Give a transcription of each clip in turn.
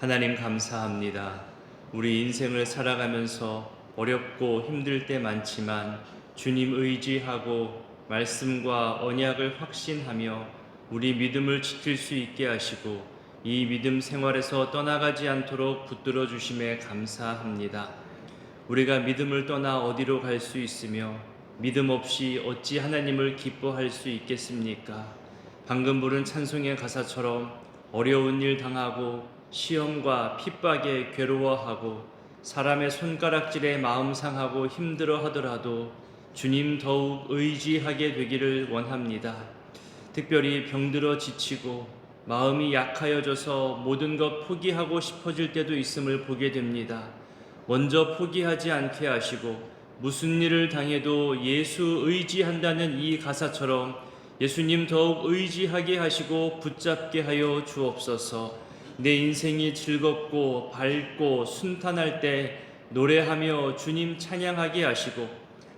하나님 감사합니다. 우리 인생을 살아가면서 어렵고 힘들 때 많지만 주님 의지하고 말씀과 언약을 확신하며 우리 믿음을 지킬 수 있게 하시고 이 믿음 생활에서 떠나가지 않도록 붙들어 주심에 감사합니다. 우리가 믿음을 떠나 어디로 갈 수 있으며 믿음 없이 어찌 하나님을 기뻐할 수 있겠습니까? 방금 부른 찬송의 가사처럼 어려운 일 당하고 시험과 핍박에 괴로워하고 사람의 손가락질에 마음 상하고 힘들어 하더라도 주님 더욱 의지하게 되기를 원합니다. 특별히 병들어 지치고 마음이 약하여져서 모든 것 포기하고 싶어질 때도 있음을 보게 됩니다. 먼저 포기하지 않게 하시고 무슨 일을 당해도 예수 의지한다는 이 가사처럼 예수님 더욱 의지하게 하시고 붙잡게 하여 주옵소서. 내 인생이 즐겁고 밝고 순탄할 때 노래하며 주님 찬양하게 하시고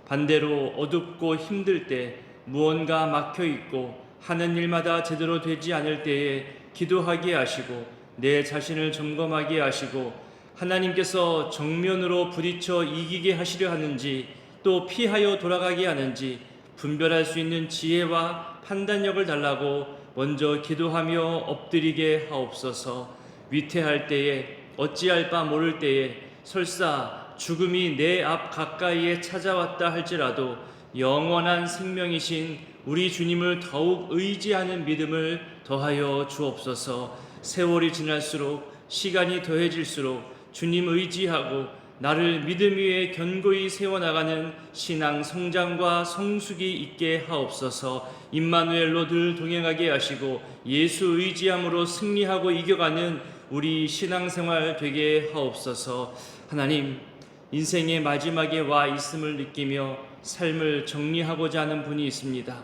반대로 어둡고 힘들 때 무언가 막혀 있고 하는 일마다 제대로 되지 않을 때에 기도하게 하시고 내 자신을 점검하게 하시고 하나님께서 정면으로 부딪혀 이기게 하시려 하는지 또 피하여 돌아가게 하는지 분별할 수 있는 지혜와 판단력을 달라고 먼저 기도하며 엎드리게 하옵소서. 위태할 때에 어찌할 바 모를 때에 설사 죽음이 내 앞 가까이에 찾아왔다 할지라도 영원한 생명이신 우리 주님을 더욱 의지하는 믿음을 더하여 주옵소서. 세월이 지날수록 시간이 더해질수록 주님 의지하고 나를 믿음 위에 견고히 세워나가는 신앙 성장과 성숙이 있게 하옵소서. 임마누엘로 늘 동행하게 하시고 예수 의지함으로 승리하고 이겨가는 우리 신앙생활 되게 하옵소서. 하나님, 인생의 마지막에 와 있음을 느끼며 삶을 정리하고자 하는 분이 있습니다.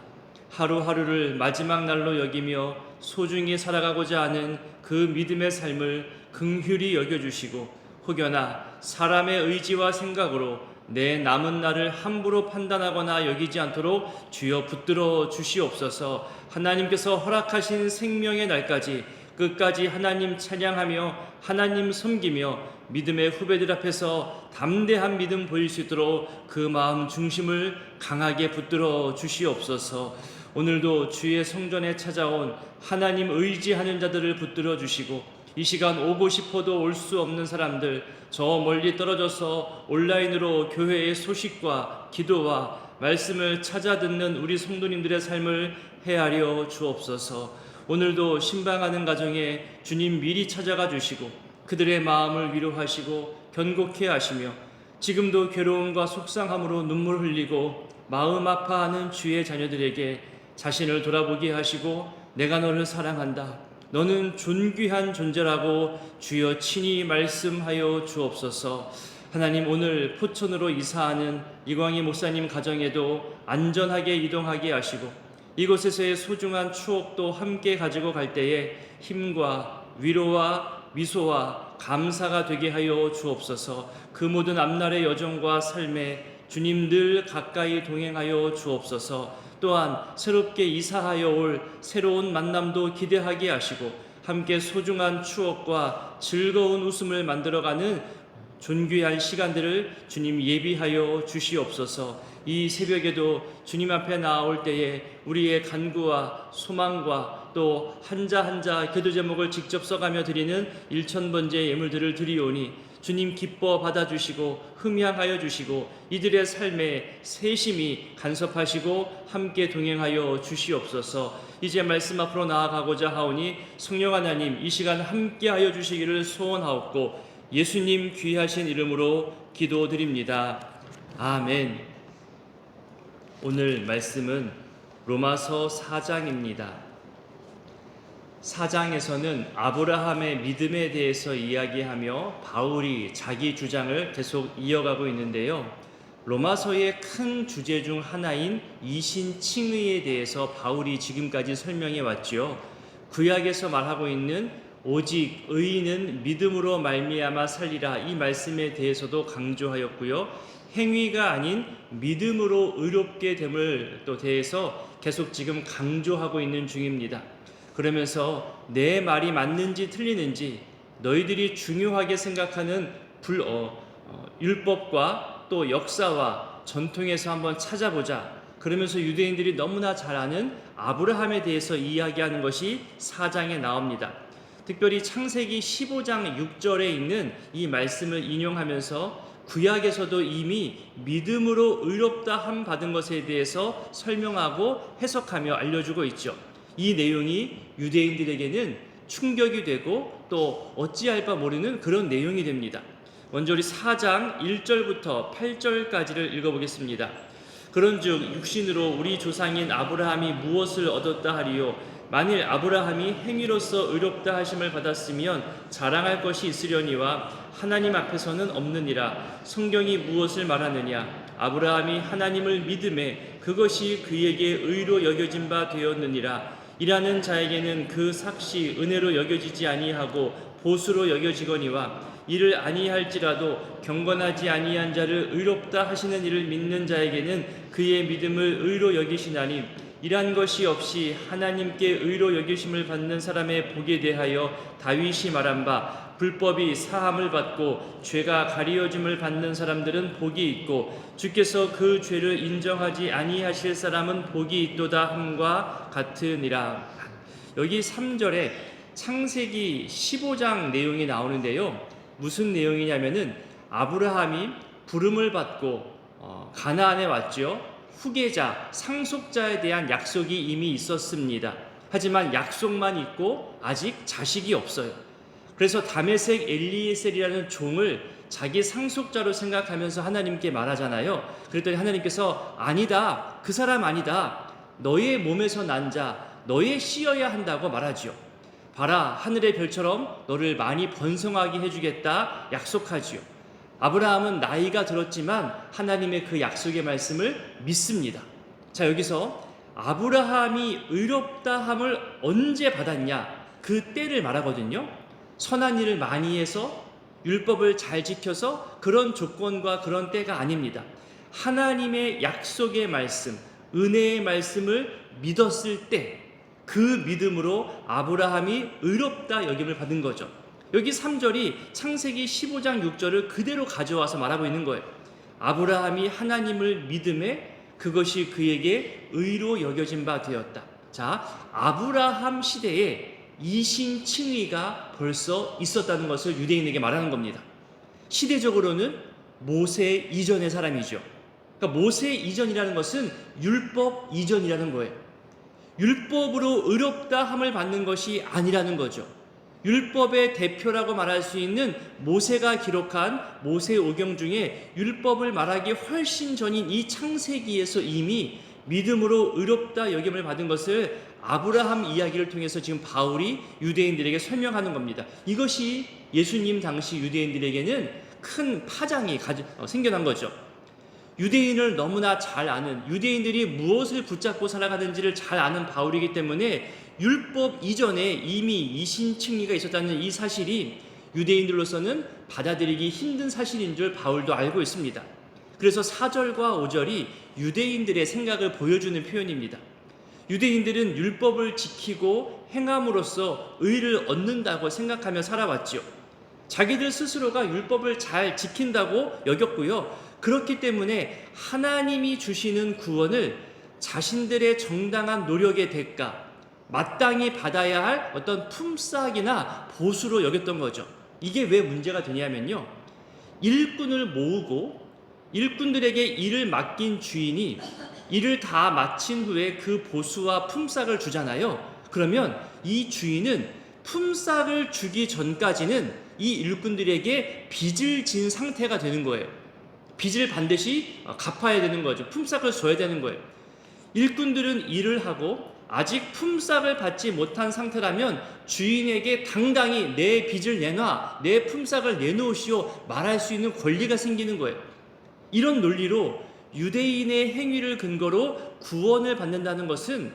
하루하루를 마지막 날로 여기며 소중히 살아가고자 하는 그 믿음의 삶을 긍휼히 여겨주시고 혹여나 사람의 의지와 생각으로 내 남은 날을 함부로 판단하거나 여기지 않도록 주여 붙들어 주시옵소서. 하나님께서 허락하신 생명의 날까지 끝까지 하나님 찬양하며 하나님 섬기며 믿음의 후배들 앞에서 담대한 믿음 보일 수 있도록 그 마음 중심을 강하게 붙들어 주시옵소서. 오늘도 주의 성전에 찾아온 하나님 의지하는 자들을 붙들어 주시고 이 시간 오고 싶어도 올 수 없는 사람들, 저 멀리 떨어져서 온라인으로 교회의 소식과 기도와 말씀을 찾아 듣는 우리 성도님들의 삶을 헤아려 주옵소서. 오늘도 신방하는 가정에 주님 미리 찾아가 주시고 그들의 마음을 위로하시고 견고케 하시며 지금도 괴로움과 속상함으로 눈물 흘리고 마음 아파하는 주의 자녀들에게 자신을 돌아보게 하시고 내가 너를 사랑한다. 너는 존귀한 존재라고 주여 친히 말씀하여 주옵소서. 하나님, 오늘 포천으로 이사하는 이광희 목사님 가정에도 안전하게 이동하게 하시고 이곳에서의 소중한 추억도 함께 가지고 갈 때에 힘과 위로와 미소와 감사가 되게 하여 주옵소서. 그 모든 앞날의 여정과 삶에 주님 늘 가까이 동행하여 주옵소서. 또한 새롭게 이사하여 올 새로운 만남도 기대하게 하시고 함께 소중한 추억과 즐거운 웃음을 만들어가는 존귀한 시간들을 주님 예비하여 주시옵소서. 이 새벽에도 주님 앞에 나아올 때에 우리의 간구와 소망과 또 한자 한자 기도 제목을 직접 써가며 드리는 1000번째 예물들을 드리오니 주님 기뻐 받아주시고 흠양하여 주시고 이들의 삶에 세심히 간섭하시고 함께 동행하여 주시옵소서. 이제 말씀 앞으로 나아가고자 하오니 성령 하나님 이 시간 함께하여 주시기를 소원하옵고 예수님 귀하신 이름으로 기도드립니다. 아멘. 오늘 말씀은 로마서 4장입니다. 4장에서는 아브라함의 믿음에 대해서 이야기하며 바울이 자기 주장을 계속 이어가고 있는데요. 로마서의 큰 주제 중 하나인 이신칭의에 대해서 바울이 지금까지 설명해 왔죠. 구약에서 말하고 있는 오직 의인은 믿음으로 말미암아 살리라, 이 말씀에 대해서도 강조하였고요. 행위가 아닌 믿음으로 의롭게 됨을 또 대해서 계속 지금 강조하고 있는 중입니다. 그러면서 내 말이 맞는지 틀리는지 너희들이 중요하게 생각하는 율법과 또 역사와 전통에서 한번 찾아보자. 그러면서 유대인들이 너무나 잘 아는 아브라함에 대해서 이야기하는 것이 4장에 나옵니다. 특별히 창세기 15장 6절에 있는 이 말씀을 인용하면서 구약에서도 이미 믿음으로 의롭다 함 받은 것에 대해서 설명하고 해석하며 알려주고 있죠. 이 내용이 유대인들에게는 충격이 되고 또 어찌할 바 모르는 그런 내용이 됩니다. 먼저 우리 4장 1절부터 8절까지를 읽어보겠습니다. 그런즉 육신으로 우리 조상인 아브라함이 무엇을 얻었다 하리요? 만일 아브라함이 행위로서 의롭다 하심을 받았으면 자랑할 것이 있으려니와 하나님 앞에서는 없느니라. 성경이 무엇을 말하느냐? 아브라함이 하나님을 믿음에 그것이 그에게 의로 여겨진 바 되었느니라. 일하는 자에게는 그 삭시 은혜로 여겨지지 아니하고 보수로 여겨지거니와 이를 아니할지라도 경건하지 아니한 자를 의롭다 하시는 이를 믿는 자에게는 그의 믿음을 의로 여기시나니 이란 것이 없이 하나님께 의로 여기심을 받는 사람의 복에 대하여 다윗이 말한 바 불법이 사함을 받고 죄가 가리워짐을 받는 사람들은 복이 있고 주께서 그 죄를 인정하지 아니하실 사람은 복이 있도다 함과 같으니라. 여기 3절에 창세기 15장 내용이 나오는데요. 무슨 내용이냐면은 아브라함이 부름을 받고 가나안에 왔죠. 후계자, 상속자에 대한 약속이 이미 있었습니다. 하지만 약속만 있고 아직 자식이 없어요. 그래서 다메섹 엘리에셀이라는 종을 자기 상속자로 생각하면서 하나님께 말하잖아요. 그랬더니 하나님께서 아니다, 그 사람 아니다, 너의 몸에서 난 자, 너의 씨여야 한다고 말하지요. 봐라, 하늘의 별처럼 너를 많이 번성하게 해주겠다 약속하지요. 아브라함은 나이가 들었지만 하나님의 그 약속의 말씀을 믿습니다. 자, 여기서 아브라함이 의롭다함을 언제 받았냐, 그 때를 말하거든요. 선한 일을 많이 해서 율법을 잘 지켜서 그런 조건과 그런 때가 아닙니다. 하나님의 약속의 말씀, 은혜의 말씀을 믿었을 때 그 믿음으로 아브라함이 의롭다 여김을 받은 거죠. 여기 3절이 창세기 15장 6절을 그대로 가져와서 말하고 있는 거예요. 아브라함이 하나님을 믿음에 그것이 그에게 의로 여겨진 바 되었다. 자, 아브라함 시대에 이신칭의가 벌써 있었다는 것을 유대인에게 말하는 겁니다. 시대적으로는 모세 이전의 사람이죠. 그러니까 모세 이전이라는 것은 율법 이전이라는 거예요. 율법으로 의롭다 함을 받는 것이 아니라는 거죠. 율법의 대표라고 말할 수 있는 모세가 기록한 모세오경 중에 율법을 말하기 훨씬 전인 이 창세기에서 이미 믿음으로 의롭다 여김을 받은 것을 아브라함 이야기를 통해서 지금 바울이 유대인들에게 설명하는 겁니다. 이것이 예수님 당시 유대인들에게는 큰 파장이 생겨난 거죠. 유대인을 너무나 잘 아는, 유대인들이 무엇을 붙잡고 살아가는지를 잘 아는 바울이기 때문에 율법 이전에 이미 이신칭의가 있었다는 이 사실이 유대인들로서는 받아들이기 힘든 사실인 줄 바울도 알고 있습니다. 그래서 4절과 5절이 유대인들의 생각을 보여주는 표현입니다. 유대인들은 율법을 지키고 행함으로써 의를 얻는다고 생각하며 살아왔죠. 자기들 스스로가 율법을 잘 지킨다고 여겼고요. 그렇기 때문에 하나님이 주시는 구원을 자신들의 정당한 노력의 대가, 마땅히 받아야 할 어떤 품삯이나 보수로 여겼던 거죠. 이게 왜 문제가 되냐면요, 일꾼을 모으고 일꾼들에게 일을 맡긴 주인이 일을 다 마친 후에 그 보수와 품삯을 주잖아요. 그러면 이 주인은 품삯을 주기 전까지는 이 일꾼들에게 빚을 진 상태가 되는 거예요. 빚을 반드시 갚아야 되는 거죠. 품삯을 줘야 되는 거예요. 일꾼들은 일을 하고 아직 품삯을 받지 못한 상태라면 주인에게 당당히 내 빚을 내놔, 내 품삯을 내놓으시오 말할 수 있는 권리가 생기는 거예요. 이런 논리로 유대인의 행위를 근거로 구원을 받는다는 것은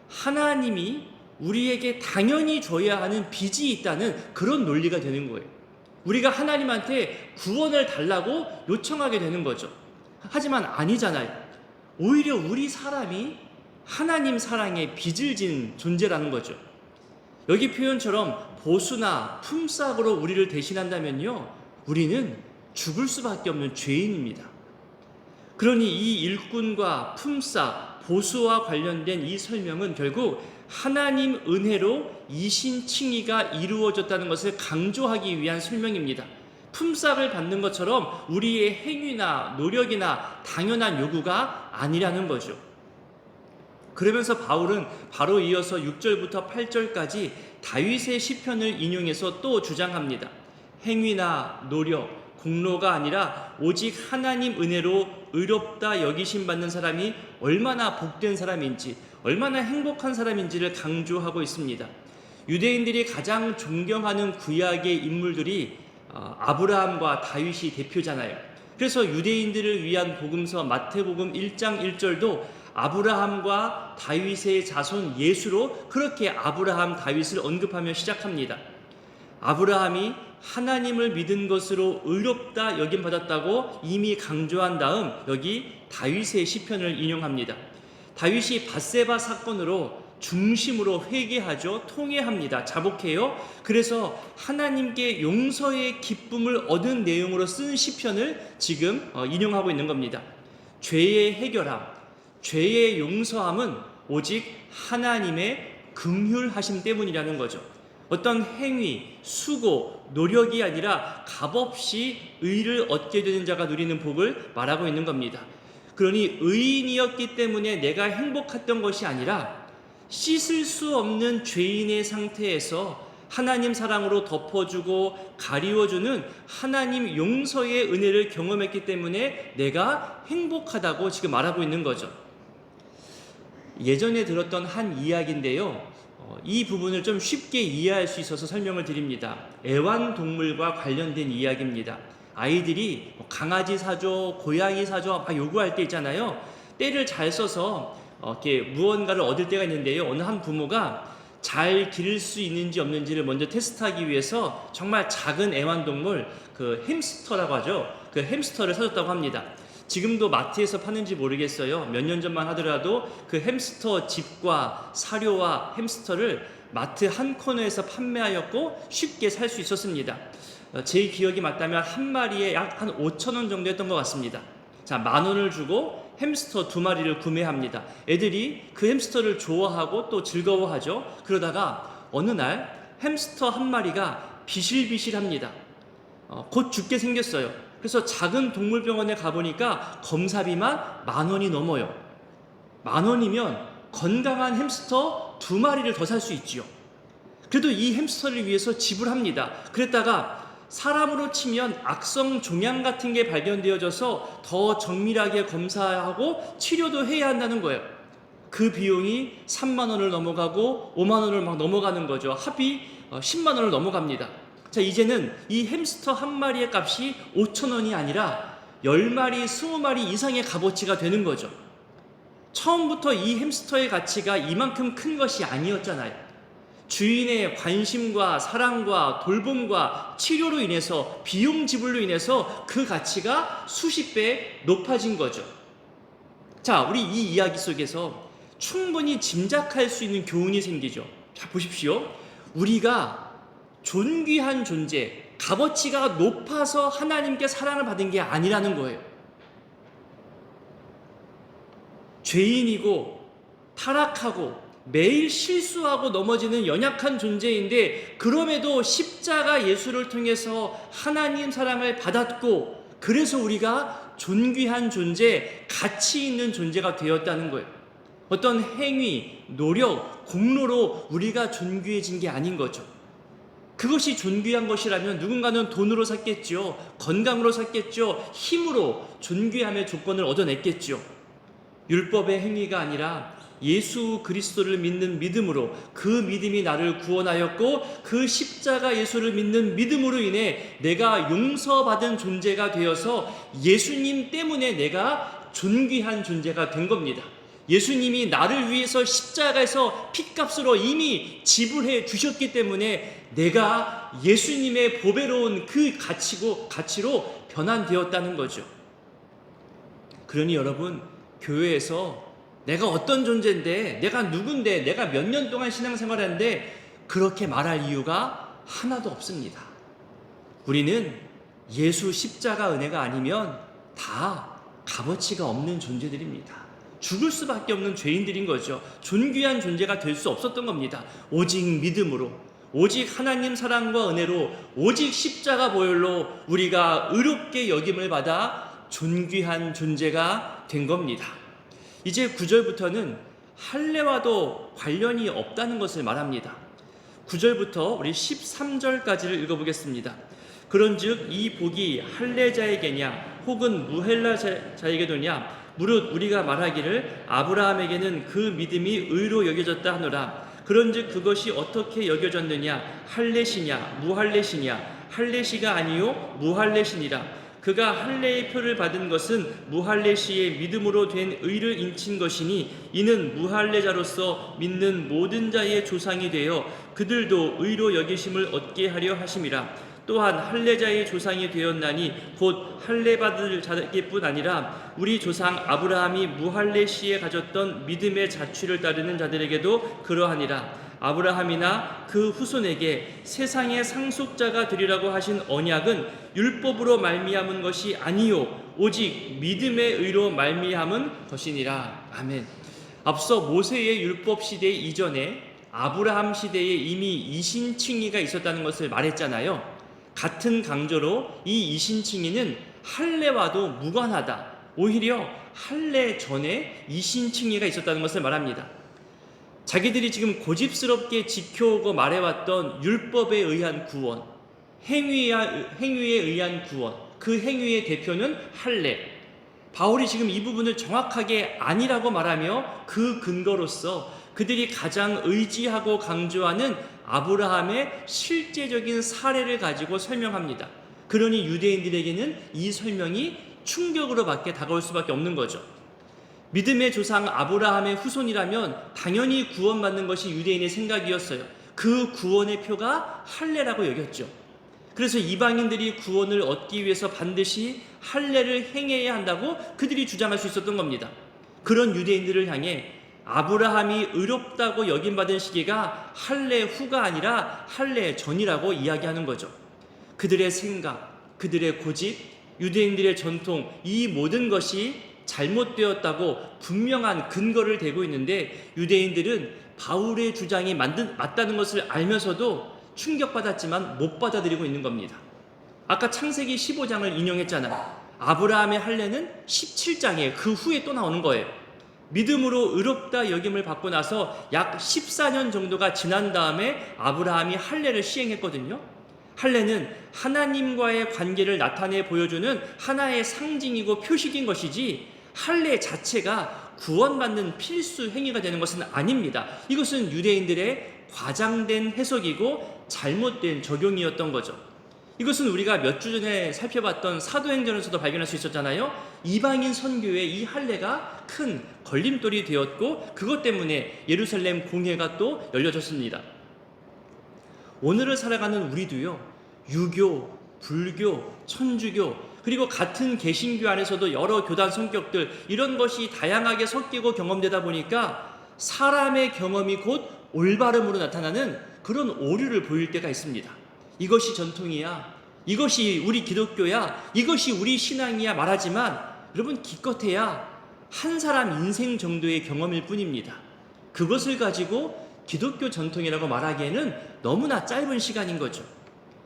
하나님이 우리에게 당연히 줘야 하는 빚이 있다는 그런 논리가 되는 거예요. 우리가 하나님한테 구원을 달라고 요청하게 되는 거죠. 하지만 아니잖아요. 오히려 우리 사람이 하나님 사랑에 빚을 진 존재라는 거죠. 여기 표현처럼 보수나 품삯으로 우리를 대신한다면요, 우리는 죽을 수밖에 없는 죄인입니다. 그러니 이 일꾼과 품삯, 보수와 관련된 이 설명은 결국 하나님 은혜로 이신칭의가 이루어졌다는 것을 강조하기 위한 설명입니다. 품삯을 받는 것처럼 우리의 행위나 노력이나 당연한 요구가 아니라는 거죠. 그러면서 바울은 바로 이어서 6절부터 8절까지 다윗의 시편을 인용해서 또 주장합니다. 행위나 노력, 공로가 아니라 오직 하나님 은혜로 의롭다 여기심 받는 사람이 얼마나 복된 사람인지, 얼마나 행복한 사람인지를 강조하고 있습니다. 유대인들이 가장 존경하는 구약의 인물들이 아브라함과 다윗이 대표잖아요. 그래서 유대인들을 위한 복음서 마태복음 1장 1절도 아브라함과 다윗의 자손 예수로 그렇게 아브라함, 다윗을 언급하며 시작합니다. 아브라함이 하나님을 믿은 것으로 의롭다 여김받았다고 이미 강조한 다음 여기 다윗의 시편을 인용합니다. 다윗이 밧세바 사건으로 중심으로 회개하죠. 통회합니다. 자복해요. 그래서 하나님께 용서의 기쁨을 얻은 내용으로 쓴 시편을 지금 인용하고 있는 겁니다. 죄의 해결함, 죄의 용서함은 오직 하나님의 긍휼하심 때문이라는 거죠. 어떤 행위, 수고, 노력이 아니라 값없이 의를 얻게 되는 자가 누리는 복을 말하고 있는 겁니다. 그러니 의인이었기 때문에 내가 행복했던 것이 아니라 씻을 수 없는 죄인의 상태에서 하나님 사랑으로 덮어주고 가리워주는 하나님 용서의 은혜를 경험했기 때문에 내가 행복하다고 지금 말하고 있는 거죠. 예전에 들었던 한 이야기인데요, 이 부분을 좀 쉽게 이해할 수 있어서 설명을 드립니다. 애완동물과 관련된 이야기입니다. 아이들이 강아지 사줘, 고양이 사줘 막 요구할 때 있잖아요. 때를 잘 써서 이렇게 무언가를 얻을 때가 있는데요, 어느 한 부모가 잘 기를 수 있는지 없는지를 먼저 테스트하기 위해서 정말 작은 애완동물, 그 햄스터라고 하죠. 그 햄스터를 사줬다고 합니다. 지금도 마트에서 파는지 모르겠어요. 몇 년 전만 하더라도 그 햄스터 집과 사료와 햄스터를 마트 한 코너에서 판매하였고 쉽게 살 수 있었습니다. 제 기억이 맞다면 한 마리에 약 한 5,000원 정도 했던 것 같습니다. 자, 10,000원을 주고 햄스터 2마리를 구매합니다. 애들이 그 햄스터를 좋아하고 또 즐거워하죠. 그러다가 어느 날 햄스터 한 마리가 비실비실합니다. 곧 죽게 생겼어요. 그래서 작은 동물병원에 가보니까 검사비만 10,000원이 넘어요. 10,000원이면 건강한 햄스터 2마리를 더 살 수 있지요. 그래도 이 햄스터를 위해서 지불합니다. 그랬다가 사람으로 치면 악성 종양 같은 게 발견되어져서 더 정밀하게 검사하고 치료도 해야 한다는 거예요. 그 비용이 30,000원을 넘어가고 50,000원을 막 넘어가는 거죠. 합이 100,000원을 넘어갑니다. 자, 이제는 이 햄스터 한 마리의 값이 5,000원이 아니라 10마리, 20마리 이상의 값어치가 되는 거죠. 처음부터 이 햄스터의 가치가 이만큼 큰 것이 아니었잖아요. 주인의 관심과 사랑과 돌봄과 치료로 인해서, 비용 지불로 인해서 그 가치가 수십 배 높아진 거죠. 자, 우리 이 이야기 속에서 충분히 짐작할 수 있는 교훈이 생기죠. 자, 보십시오. 우리가 존귀한 존재, 값어치가 높아서 하나님께 사랑을 받은 게 아니라는 거예요. 죄인이고 타락하고 매일 실수하고 넘어지는 연약한 존재인데, 그럼에도 십자가 예수를 통해서 하나님 사랑을 받았고, 그래서 우리가 존귀한 존재, 가치 있는 존재가 되었다는 거예요. 어떤 행위, 노력, 공로로 우리가 존귀해진 게 아닌 거죠. 그것이 존귀한 것이라면 누군가는 돈으로 샀겠죠. 건강으로 샀겠죠. 힘으로 존귀함의 조건을 얻어냈겠죠. 율법의 행위가 아니라 예수 그리스도를 믿는 믿음으로, 그 믿음이 나를 구원하였고 그 십자가 예수를 믿는 믿음으로 인해 내가 용서받은 존재가 되어서 예수님 때문에 내가 존귀한 존재가 된 겁니다. 예수님이 나를 위해서 십자가에서 핏값으로 이미 지불해 주셨기 때문에 내가 예수님의 보배로운 그 가치로 변환되었다는 거죠. 그러니 여러분, 교회에서 내가 어떤 존재인데, 내가 누군데, 내가 몇 년 동안 신앙생활 했는데 그렇게 말할 이유가 하나도 없습니다. 우리는 예수 십자가 은혜가 아니면 다 값어치가 없는 존재들입니다. 죽을 수밖에 없는 죄인들인 거죠. 존귀한 존재가 될 수 없었던 겁니다. 오직 믿음으로, 오직 하나님 사랑과 은혜로, 오직 십자가 보혈로 우리가 의롭게 여김을 받아 존귀한 존재가 된 겁니다. 이제 9절부터는 할례와도 관련이 없다는 것을 말합니다. 9절부터 우리 13절까지를 읽어보겠습니다. 그런즉 이 복이 할례자에게냐 혹은 무할례자에게도냐 무릇 우리가 말하기를 아브라함에게는 그 믿음이 의로 여겨졌다 하노라. 그런즉 그것이 어떻게 여겨졌느냐 할례시냐 무할례시냐 할례시가 아니요 무할례시니라. 그가 할례의 표를 받은 것은 무할례시의 믿음으로 된 의를 인친 것이니 이는 무할례자로서 믿는 모든 자의 조상이 되어 그들도 의로 여기심을 얻게 하려 하심이라. 또한 할례자의 조상이 되었나니 곧 할례 받을 자에게뿐 아니라 우리 조상 아브라함이 무할례시에 가졌던 믿음의 자취를 따르는 자들에게도 그러하니라. 아브라함이나 그 후손에게 세상의 상속자가 되리라고 하신 언약은 율법으로 말미암은 것이 아니요 오직 믿음의 의로 말미암은 것이니라. 아멘. 앞서 모세의 율법 시대 이전에 아브라함 시대에 이미 이신칭의가 있었다는 것을 말했잖아요. 같은 강조로 이 이신칭의는 할례와도 무관하다. 오히려 할례 전에 이신칭의가 있었다는 것을 말합니다. 자기들이 지금 고집스럽게 지켜오고 말해왔던 율법에 의한 구원, 행위에 의한 구원, 그 행위의 대표는 할례. 바울이 지금 이 부분을 정확하게 아니라고 말하며 그 근거로서 그들이 가장 의지하고 강조하는 아브라함의 실제적인 사례를 가지고 설명합니다. 그러니 유대인들에게는 이 설명이 충격으로 밖에 다가올 수밖에 없는 거죠. 믿음의 조상 아브라함의 후손이라면 당연히 구원받는 것이 유대인의 생각이었어요. 그 구원의 표가 할례라고 여겼죠. 그래서 이방인들이 구원을 얻기 위해서 반드시 할례를 행해야 한다고 그들이 주장할 수 있었던 겁니다. 그런 유대인들을 향해 아브라함이 의롭다고 여김받은 시기가 할례 후가 아니라 할례 전이라고 이야기하는 거죠. 그들의 생각, 그들의 고집, 유대인들의 전통, 이 모든 것이 잘못되었다고 분명한 근거를 대고 있는데 유대인들은 바울의 주장이 맞다는 것을 알면서도 충격받았지만 못 받아들이고 있는 겁니다. 아까 창세기 15장을 인용했잖아요. 아브라함의 할례는 17장에 그 후에 또 나오는 거예요. 믿음으로 의롭다 여김을 받고 나서 약 14년 정도가 지난 다음에 아브라함이 할례를 시행했거든요. 할례는 하나님과의 관계를 나타내 보여주는 하나의 상징이고 표식인 것이지 할례 자체가 구원받는 필수 행위가 되는 것은 아닙니다. 이것은 유대인들의 과장된 해석이고 잘못된 적용이었던 거죠. 이것은 우리가 몇 주 전에 살펴봤던 사도행전에서도 발견할 수 있었잖아요. 이방인 선교에 이 할례가 큰 걸림돌이 되었고 그것 때문에 예루살렘 공회가 또 열려졌습니다. 오늘을 살아가는 우리도요, 유교, 불교, 천주교, 그리고 같은 개신교 안에서도 여러 교단 성격들, 이런 것이 다양하게 섞이고 경험되다 보니까 사람의 경험이 곧 올바름으로 나타나는 그런 오류를 보일 때가 있습니다. 이것이 전통이야, 이것이 우리 기독교야, 이것이 우리 신앙이야 말하지만 여러분 기껏해야 한 사람 인생 정도의 경험일 뿐입니다. 그것을 가지고 기독교 전통이라고 말하기에는 너무나 짧은 시간인 거죠.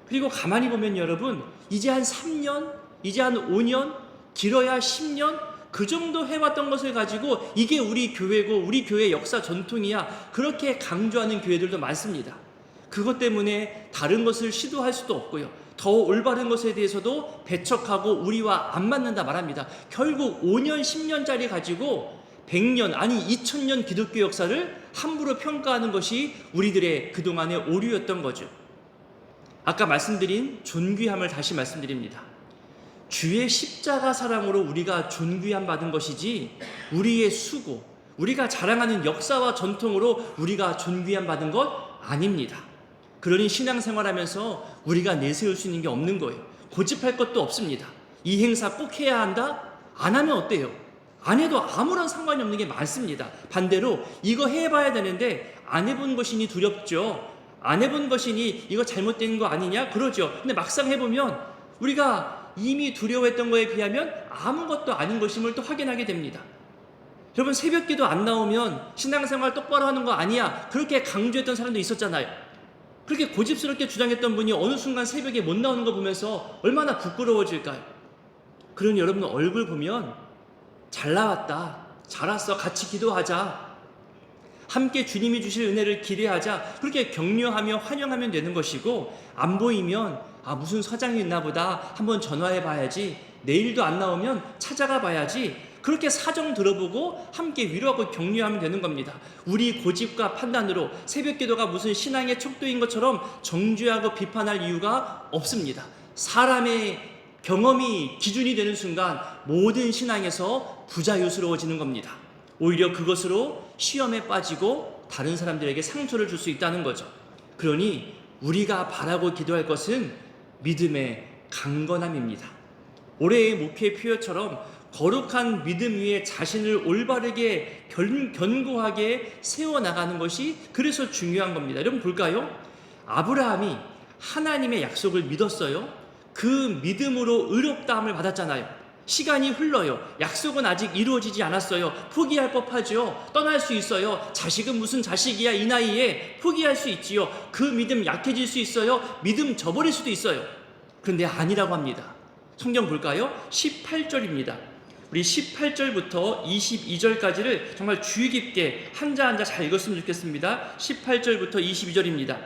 그리고 가만히 보면 여러분, 이제 한 3년, 이제 한 5년, 길어야 10년 그 정도 해왔던 것을 가지고 이게 우리 교회고 우리 교회 역사 전통이야, 그렇게 강조하는 교회들도 많습니다. 그것 때문에 다른 것을 시도할 수도 없고요, 더 올바른 것에 대해서도 배척하고 우리와 안 맞는다 말합니다. 결국 5년, 10년짜리 가지고 100년 아니 2000년 기독교 역사를 함부로 평가하는 것이 우리들의 그동안의 오류였던 거죠. 아까 말씀드린 존귀함을 다시 말씀드립니다. 주의 십자가 사랑으로 우리가 존귀함 받은 것이지 우리의 수고, 우리가 자랑하는 역사와 전통으로 우리가 존귀함 받은 것 아닙니다. 그러니 신앙생활하면서 우리가 내세울 수 있는 게 없는 거예요. 고집할 것도 없습니다. 이 행사 꼭 해야 한다? 안 하면 어때요? 안 해도 아무런 상관이 없는 게 많습니다. 반대로 이거 해봐야 되는데 안 해본 것이니 두렵죠. 안 해본 것이니 이거 잘못된 거 아니냐? 그러죠. 근데 막상 해보면 우리가 이미 두려워했던 거에 비하면 아무것도 아닌 것임을 또 확인하게 됩니다. 여러분, 새벽기도 안 나오면 신앙생활 똑바로 하는 거 아니야, 그렇게 강조했던 사람도 있었잖아요. 그렇게 고집스럽게 주장했던 분이 어느 순간 새벽에 못 나오는 거 보면서 얼마나 부끄러워질까요? 그런 여러분 얼굴 보면 잘 나왔다, 잘 왔어, 같이 기도하자, 함께 주님이 주실 은혜를 기대하자, 그렇게 격려하며 환영하면 되는 것이고, 안 보이면 무슨 사정이 있나 보다, 한번 전화해 봐야지, 내일도 안 나오면 찾아가 봐야지, 그렇게 사정 들어보고 함께 위로하고 격려하면 되는 겁니다. 우리 고집과 판단으로 새벽기도가 무슨 신앙의 척도인 것처럼 정죄하고 비판할 이유가 없습니다. 사람의 경험이 기준이 되는 순간 모든 신앙에서 부자유스러워지는 겁니다. 오히려 그것으로 시험에 빠지고 다른 사람들에게 상처를 줄 수 있다는 거죠. 그러니 우리가 바라고 기도할 것은 믿음의 강건함입니다. 올해의 목회 표어처럼 거룩한 믿음 위에 자신을 올바르게 견고하게 세워나가는 것이 그래서 중요한 겁니다. 여러분 볼까요? 아브라함이 하나님의 약속을 믿었어요. 그 믿음으로 의롭다함을 받았잖아요. 시간이 흘러요. 약속은 아직 이루어지지 않았어요. 포기할 법하죠. 떠날 수 있어요. 자식은 무슨 자식이야, 이 나이에. 포기할 수 있지요. 그 믿음 약해질 수 있어요. 믿음 저버릴 수도 있어요. 그런데 아니라고 합니다. 성경 볼까요? 18절입니다. 우리 18절부터 22절까지를 정말 주의 깊게 한자 한자 잘 읽었으면 좋겠습니다. 18절부터 22절입니다.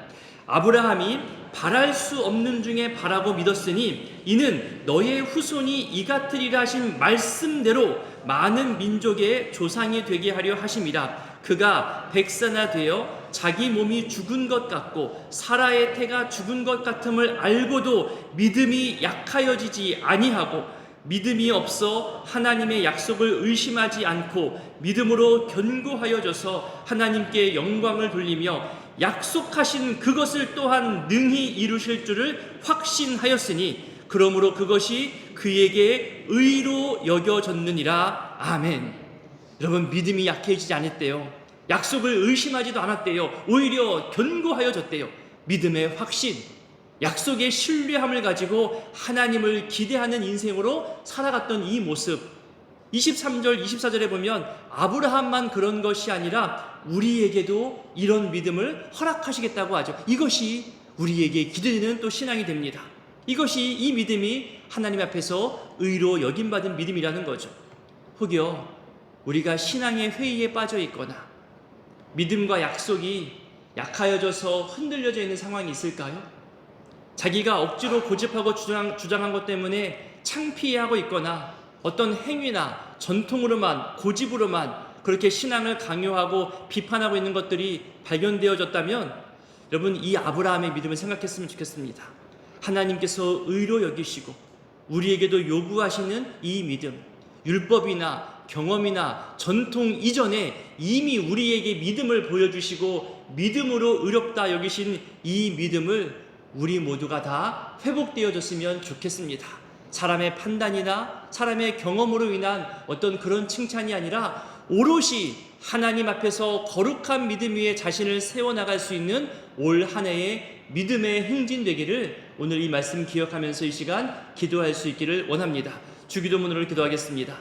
아브라함이 바랄 수 없는 중에 바라고 믿었으니 이는 너의 후손이 이 같으리라 하신 말씀대로 많은 민족의 조상이 되게 하려 하심이라. 그가 백사나 되어 자기 몸이 죽은 것 같고 사라의 태가 죽은 것 같음을 알고도 믿음이 약하여지지 아니하고 믿음이 없어 하나님의 약속을 의심하지 않고 믿음으로 견고하여져서 하나님께 영광을 돌리며 약속하신 그것을 또한 능히 이루실 줄을 확신하였으니 그러므로 그것이 그에게 의로 여겨졌느니라. 아멘. 여러분, 믿음이 약해지지 않았대요. 약속을 의심하지도 않았대요. 오히려 견고하여졌대요. 믿음의 확신, 약속의 신뢰함을 가지고 하나님을 기대하는 인생으로 살아갔던 이 모습, 23절 24절에 보면 아브라함만 그런 것이 아니라 우리에게도 이런 믿음을 허락하시겠다고 하죠. 이것이 우리에게 기대되는 또 신앙이 됩니다. 이것이, 이 믿음이 하나님 앞에서 의로 여김받은 믿음이라는 거죠. 혹여 우리가 신앙의 회의에 빠져 있거나 믿음과 약속이 약하여져서 흔들려져 있는 상황이 있을까요? 자기가 억지로 고집하고 주장한 것 때문에 창피해하고 있거나 어떤 행위나 전통으로만, 고집으로만 그렇게 신앙을 강요하고 비판하고 있는 것들이 발견되어졌다면 여러분, 이 아브라함의 믿음을 생각했으면 좋겠습니다. 하나님께서 의로 여기시고 우리에게도 요구하시는 이 믿음, 율법이나 경험이나 전통 이전에 이미 우리에게 믿음을 보여주시고 믿음으로 의롭다 여기신 이 믿음을 우리 모두가 다 회복되어졌으면 좋겠습니다. 사람의 판단이나 사람의 경험으로 인한 어떤 그런 칭찬이 아니라 오롯이 하나님 앞에서 거룩한 믿음 위에 자신을 세워나갈 수 있는 올 한 해의 믿음의 행진되기를 오늘 이 말씀 기억하면서 이 시간 기도할 수 있기를 원합니다. 주기도문으로 기도하겠습니다.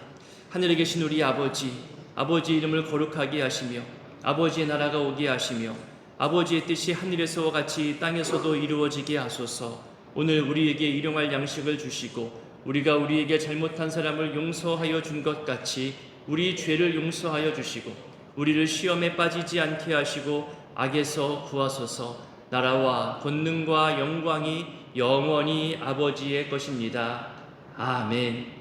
하늘에 계신 우리 아버지, 아버지 이름을 거룩하게 하시며 아버지의 나라가 오게 하시며 아버지의 뜻이 하늘에서와 같이 땅에서도 이루어지게 하소서. 오늘 우리에게 일용할 양식을 주시고 우리가 우리에게 잘못한 사람을 용서하여 준 것 같이 우리 죄를 용서하여 주시고 우리를 시험에 빠지지 않게 하시고 악에서 구하소서. 나라와 권능과 영광이 영원히 아버지의 것입니다. 아멘.